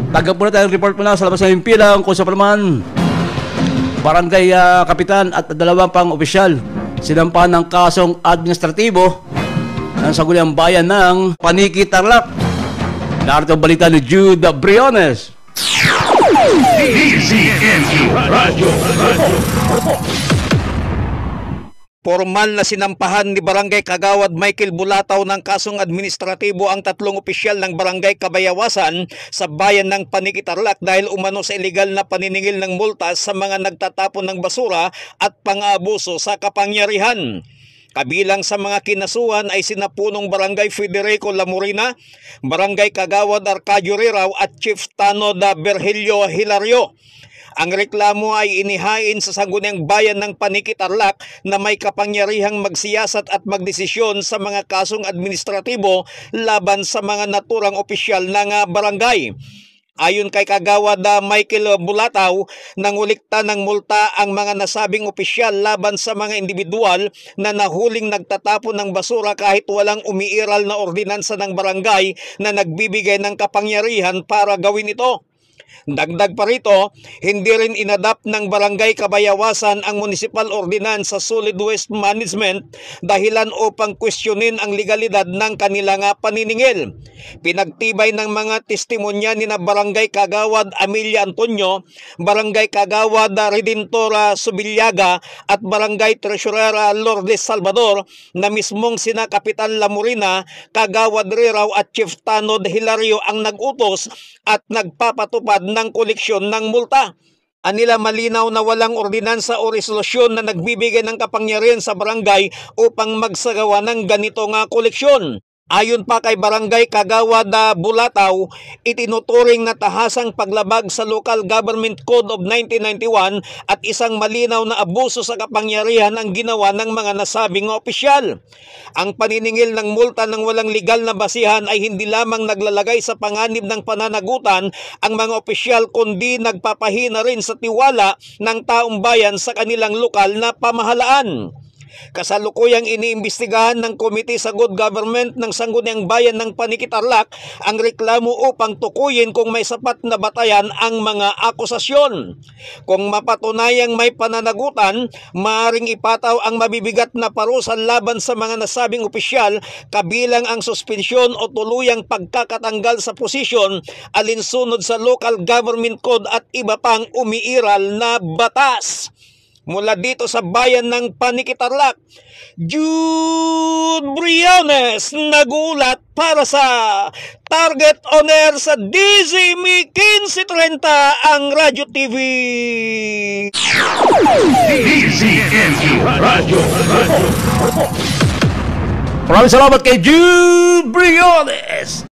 Tagap muna tayong report muna sa labas ng impilang kung sa palaman. Barangay Kapitan at dalawang pang opisyal sinampahan ng kasong administratibo ng Sangguniang Bayan ng Paniki, Tarlac. Narito ang balita ni Jude Briones. Formal na sinampahan ni Barangay Kagawad Michael Bulataw ng kasong administratibo ang tatlong opisyal ng Barangay Kabayawasan sa bayan ng Paniki, Tarlac dahil umano sa illegal na paniningil ng multa sa mga nagtatapon ng basura at pang-aabuso sa kapangyarihan. Kabilang sa mga kinasuhan ay sina Punong Barangay Federico Lamorina, Barangay Kagawad Arcadio Riraw at Chief Tanod Virgilio Hilario. Ang reklamo ay inihain sa Sangguniang Bayan ng Paniki, Tarlac na may kapangyarihang magsiyasat at magdesisyon sa mga kasong administratibo laban sa mga naturang opisyal ng barangay. Ayon kay Kagawad Michael Bulataw, nangulikta ng multa ang mga nasabing opisyal laban sa mga individual na nahuling nagtatapon ng basura kahit walang umiiral na ordinansa ng barangay na nagbibigay ng kapangyarihan para gawin ito. Dagdag pa rito, hindi rin inadapt ng Barangay Kabayawasan ang Municipal Ordinance sa Solid Waste Management dahilan upang kwestiyonin ang legalidad ng kanilang paniningil. Pinagtibay ng mga testimonya ni na Barangay Kagawad Amelia Antonio, Barangay Kagawad Redentora Subilyaga at Barangay Treasurer Lourdes Salvador na mismong sina Kapitan Lamorina, Kagawad Riraw at Chief Tanod Hilario ang nag-utos at nagpapatupad ng koleksyon ng multa. Anila malinaw na walang ordinansa o resolusyon na nagbibigay ng kapangyarihan sa barangay upang magsagawa ng ganitong koleksyon. Ayon pa kay Barangay Kagawad Bulataw, itinuturing na tahasang paglabag sa Local Government Code of 1991 at isang malinaw na abuso sa kapangyarihan ang ginawa ng mga nasabing opisyal. Ang paniningil ng multa ng walang legal na basihan ay hindi lamang naglalagay sa panganib ng pananagutan ang mga opisyal kundi nagpapahina rin sa tiwala ng taong bayan sa kanilang lokal na pamahalaan. Kasalukuyang iniimbestigahan ng Komite sa Good Government ng Sangguniang Bayan ng Paniki, Tarlac ang reklamo upang tukuyin kung may sapat na batayan ang mga akusasyon. Kung mapatunayang may pananagutan, maaaring ipataw ang mabibigat na parusa laban sa mga nasabing opisyal kabilang ang suspensyon o tuluyang pagkakatanggal sa posisyon alinsunod sa Local Government Code at iba pang umiiral na batas. Mula dito sa bayan ng Paniki, Tarlac, Jude Briones nagulat para sa Target On Air sa DZME 1530 ang Radyo TV. DZME Radyo. Maraming salamat kay Jude Briones.